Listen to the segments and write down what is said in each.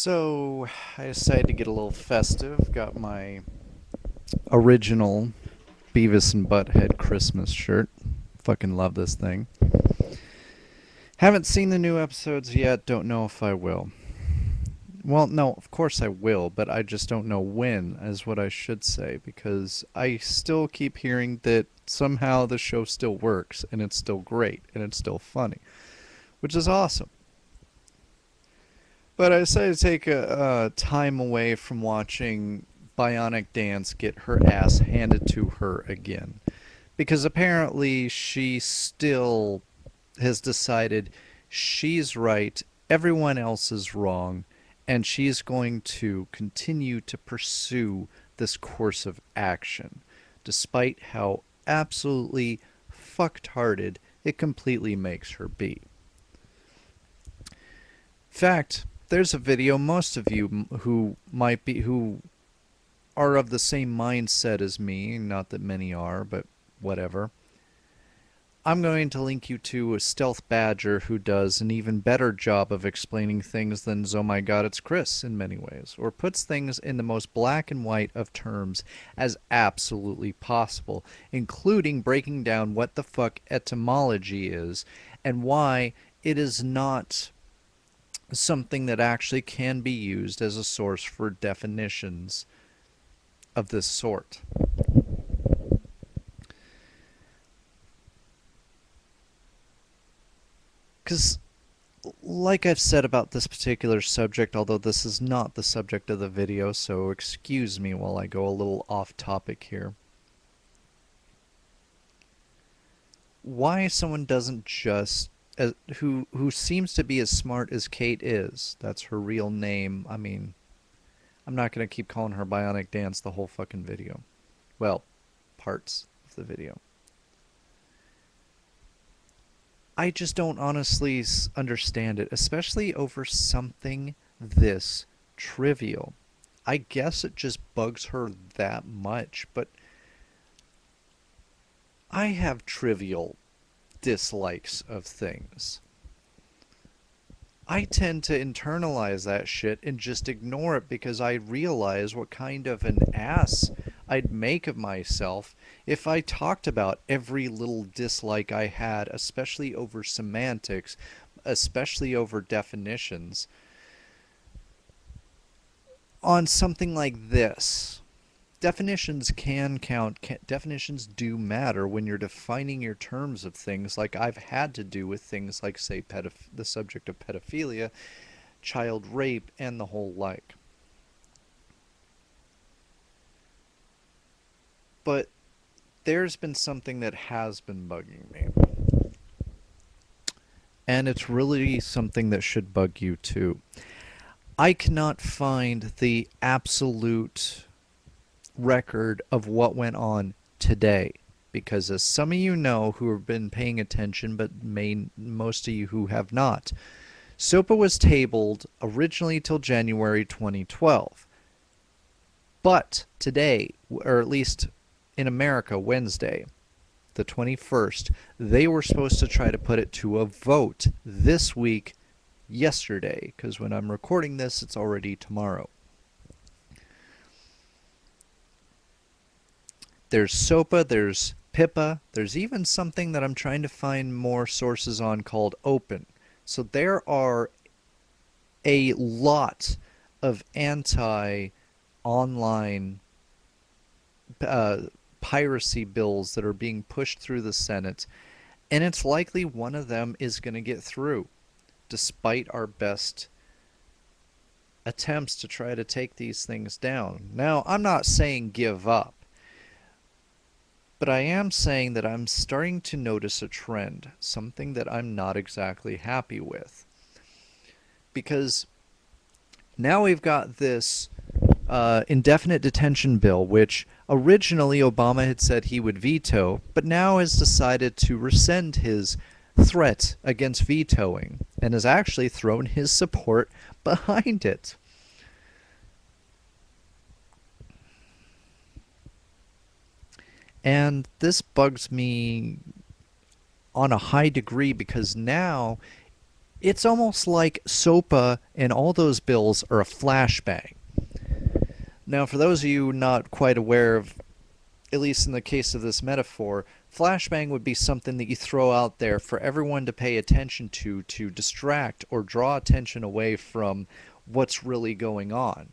So, I decided to get a little festive. Got my original Beavis and Butthead Christmas shirt. Fucking love this thing. Haven't seen the new episodes yet. Don't know if I will. Well, no, of course I will, but I just don't know when, is what I should say, because I still keep hearing that somehow the show still works, and it's still great, and it's still funny, which is awesome. But I decided to take a time away from watching Bionicdance get her ass handed to her again. Because apparently she still has decided she's right, everyone else is wrong, and she's going to continue to pursue this course of action, despite how absolutely fucked-hearted it completely makes her be. In fact, there's a video most of you who are of the same mindset as me, not that many are, but whatever. I'm going to link you to a Stealth Badger who does an even better job of explaining things than Oh My God, It's Chris in many ways, or puts things in the most black and white of terms as absolutely possible, including breaking down what the fuck etymology is and why it is not something that actually can be used as a source for definitions of this sort. Because, like I've said about this particular subject, although this is not the subject of the video, so excuse me while I go a little off topic here. Why someone doesn't just who seems to be as smart as Kate is, that's her real name. I mean, I'm not going to keep calling her Bionicdance the whole fucking video. Well, parts of the video. I just don't honestly understand it, especially over something this trivial. I guess it just bugs her that much, but I have trivial dislikes of things. I tend to internalize that shit and just ignore it because I realize what kind of an ass I'd make of myself if I talked about every little dislike I had, especially over semantics, especially over definitions, on something like this. Definitions can count. Definitions do matter when you're defining your terms of things, like I've had to do with things like, say, the subject of pedophilia, child rape, and the whole like. But there's been something that has been bugging me. And it's really something that should bug you too. I cannot find the absolute record of what went on today. Because as some of you know who have been paying attention, but most of you who have not, SOPA was tabled originally till January 2012. But today, or at least in America, Wednesday, the 21st, they were supposed to try to put it to a vote this week, yesterday, because when I'm recording this, it's already tomorrow. There's SOPA, there's PIPA, there's even something that I'm trying to find more sources on called Open. So there are a lot of anti-online piracy bills that are being pushed through the Senate, and it's likely one of them is going to get through, despite our best attempts to try to take these things down. Now, I'm not saying give up, but I am saying that I'm starting to notice a trend, something that I'm not exactly happy with. Because now we've got this indefinite detention bill, which originally Obama had said he would veto, but now has decided to rescind his threat against vetoing and has actually thrown his support behind it. And this bugs me on a high degree because now It's almost like SOPA and all those bills are a flashbang. Now, for those of you not quite aware of, at least in the case of this metaphor, flashbang would be something that you throw out there for everyone to pay attention to distract or draw attention away from what's really going on,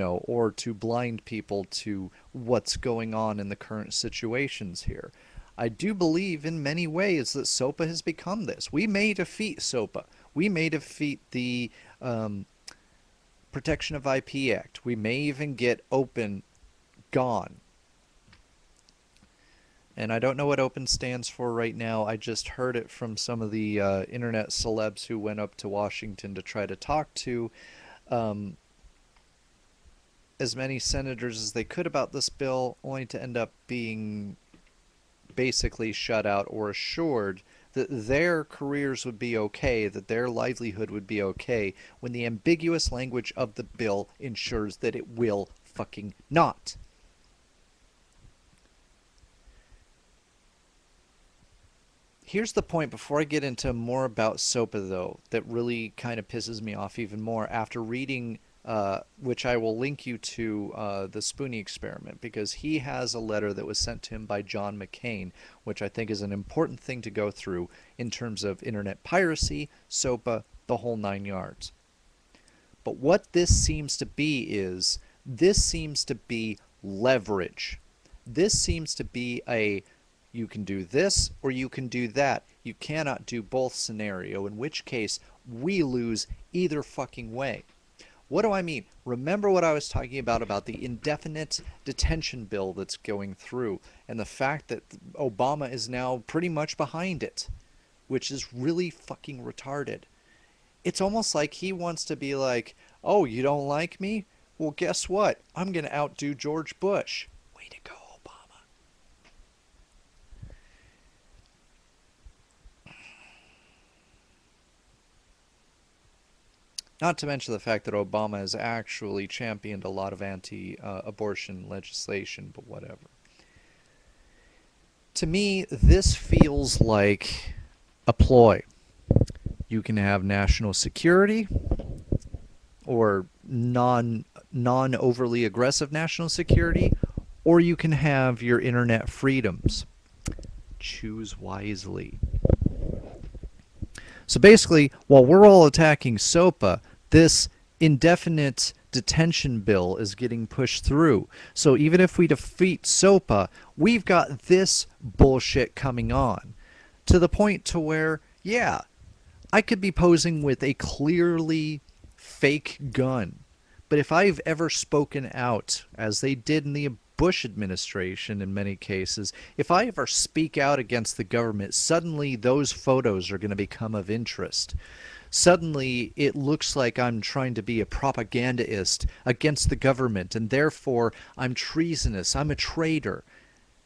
or to blind people to what's going on in the current situations here. I do believe in many ways that SOPA has become this. We may defeat SOPA. We may defeat the Protection of IP Act. We may even get open gone. And I don't know what open stands for right now. I just heard it from some of the internet celebs who went up to Washington to try to talk to um, as many senators as they could about this bill, only to end up being basically shut out or assured that their careers would be okay, that their livelihood would be okay, when the ambiguous language of the bill ensures that it will fucking not. Here's the point before I get into more about SOPA, though, that really kind of pisses me off even more after reading, which I will link you to, the Spoonie experiment, because he has a letter that was sent to him by John McCain, which I think is an important thing to go through in terms of internet piracy, SOPA, the whole 9 yards. But what this seems to be is, this seems to be leverage. This seems to be a you can do this or you can do that. You cannot do both scenario, in which case we lose either fucking way. What do I mean? Remember what I was talking about the indefinite detention bill that's going through, and the fact that Obama is now pretty much behind it, which is really fucking retarded. It's almost like he wants to be like, oh, you don't like me? Well, guess what? I'm going to outdo George Bush. Way to go, Obama. Not to mention the fact that Obama has actually championed a lot of anti-abortion legislation, but whatever. To me, this feels like a ploy. You can have national security or non overly aggressive national security, or you can have your internet freedoms. Choose wisely. So basically, while we're all attacking SOPA, this indefinite detention bill is getting pushed through. So even if we defeat SOPA, we've got this bullshit coming on. To the point to where, yeah, I could be posing with a clearly fake gun. But if I've ever spoken out, as they did in the Bush administration in many cases, if I ever speak out against the government, suddenly those photos are going to become of interest. Suddenly it looks like I'm trying to be a propagandist against the government, and therefore I'm treasonous, I'm a traitor.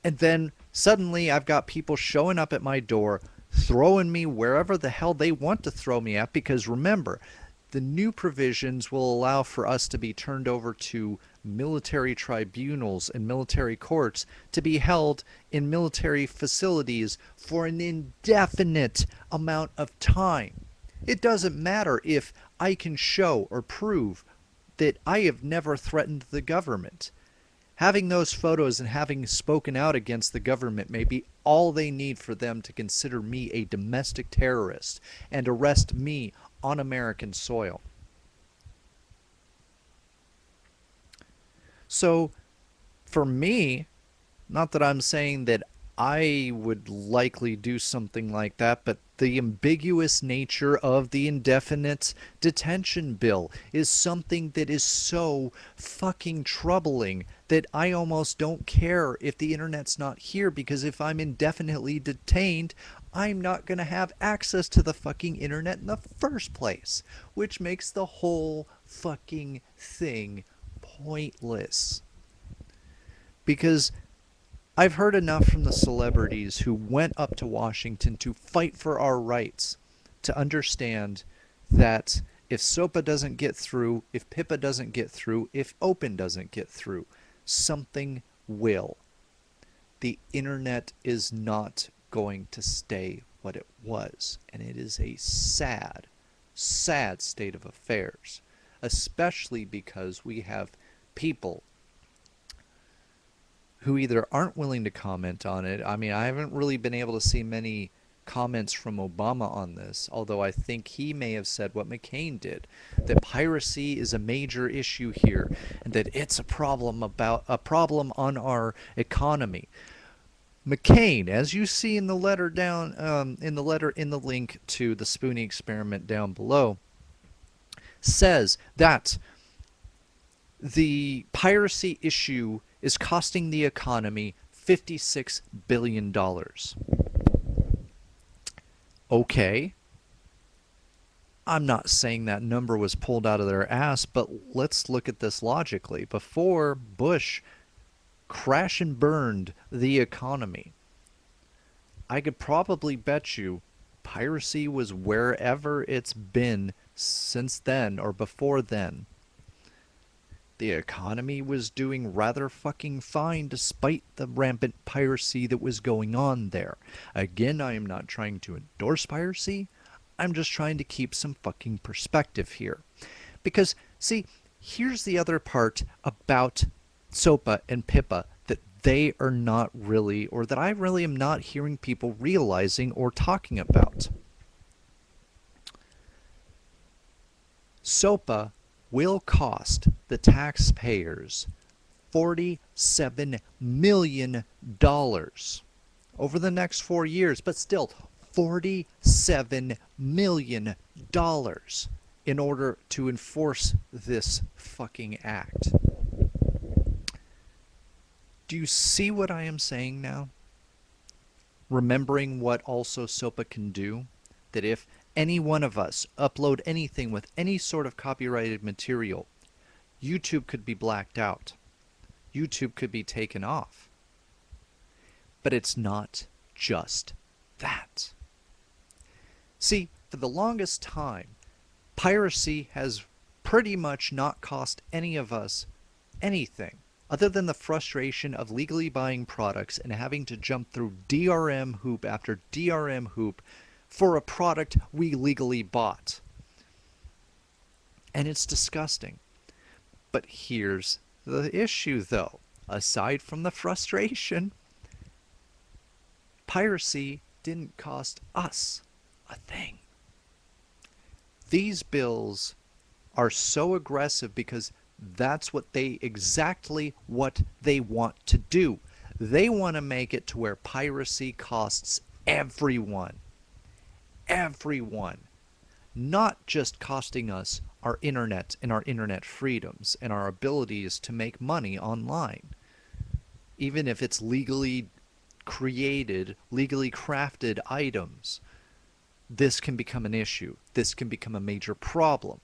And then suddenly I've got people showing up at my door, throwing me wherever the hell they want to throw me at, because remember, the new provisions will allow for us to be turned over to military tribunals and military courts to be held in military facilities for an indefinite amount of time. It doesn't matter if I can show or prove that I have never threatened the government. Having those photos and having spoken out against the government may be all they need for them to consider me a domestic terrorist and arrest me on American soil. So, for me, not that I'm saying that I would likely do something like that, but the ambiguous nature of the indefinite detention bill is something that is so fucking troubling that I almost don't care if the internet's not here, because if I'm indefinitely detained, I'm not going to have access to the fucking internet in the first place, which makes the whole fucking thing pointless. Because I've heard enough from the celebrities who went up to Washington to fight for our rights to understand that if SOPA doesn't get through, if PIPA doesn't get through, if Open doesn't get through, something will. The internet is not going to stay what it was, and it is a sad, sad state of affairs, especially because we have people who either aren't willing to comment on it. I mean, I haven't really been able to see many comments from Obama on this, although I think he may have said what McCain did, that piracy is a major issue here and that it's a problem on our economy. McCain, as you see in the letter down in the link to the Spoonie experiment down below, says that the piracy issue is costing the economy $56 billion. Okay, I'm not saying that number was pulled out of their ass, but let's look at this logically. Before Bush crash and burned the economy, I could probably bet you piracy was wherever it's been since then or before then. The economy was doing rather fucking fine despite the rampant piracy that was going on there. Again, I am not trying to endorse piracy. I'm just trying to keep some fucking perspective here. Because, see, here's the other part about SOPA and PIPA that they are not really, or that I really am not hearing people realizing or talking about. SOPA will cost the taxpayers $47 million over the next 4 years, but still $47 million in order to enforce this fucking act. Do you see what I am saying now? Remembering what also SOPA can do? That if any one of us upload anything with any sort of copyrighted material, YouTube could be blacked out. YouTube could be taken off. But it's not just that. See, for the longest time, piracy has pretty much not cost any of us anything other than the frustration of legally buying products and having to jump through DRM hoop after DRM hoop for a product we legally bought. And it's disgusting. But here's the issue, though. Aside from the frustration, piracy didn't cost us a thing. These bills are so aggressive because that's exactly what they want to do. They want to make it to where piracy costs everyone. Everyone. Not just costing us our internet and our internet freedoms and our abilities to make money online. Even if it's legally created, legally crafted items, this can become an issue. This can become a major problem.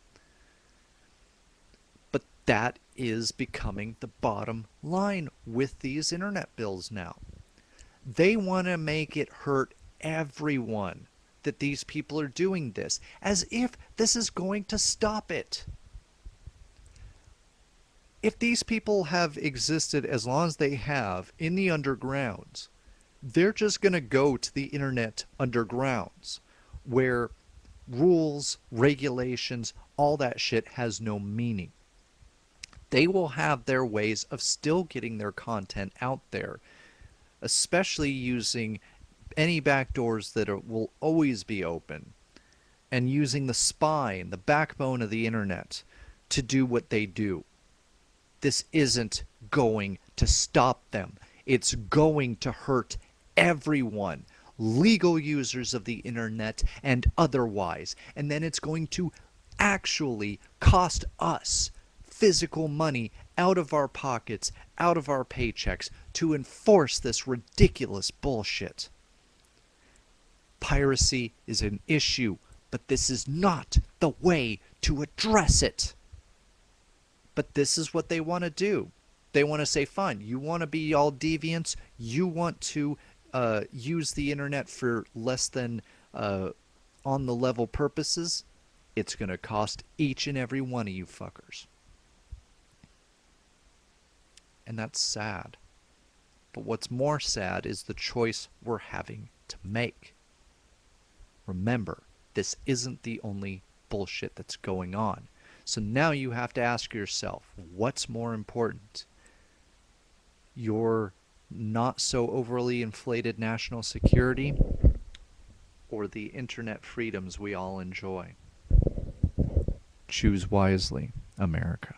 But that is becoming the bottom line with these internet bills now. They want to make it hurt everyone that these people are doing this, as if this is going to stop it. If these people have existed as long as they have in the undergrounds, they're just going to go to the internet undergrounds where rules, regulations, all that shit has no meaning. They will have their ways of still getting their content out there, especially using any backdoors that will always be open, and using the spine, the backbone of the internet, to do what they do. This isn't going to stop them. It's going to hurt everyone, legal users of the internet and otherwise, and then it's going to actually cost us physical money out of our pockets, out of our paychecks, to enforce this ridiculous bullshit. Piracy is an issue, but this is not the way to address it. But this is what they want to do. They want to say, fine, you want to be all deviants, you want to use the internet for less than on the level purposes, it's going to cost each and every one of you fuckers. And that's sad. But what's more sad is the choice we're having to make. Remember, this isn't the only bullshit that's going on. So now you have to ask yourself, what's more important? Your not so overly inflated national security or the internet freedoms we all enjoy? Choose wisely, America.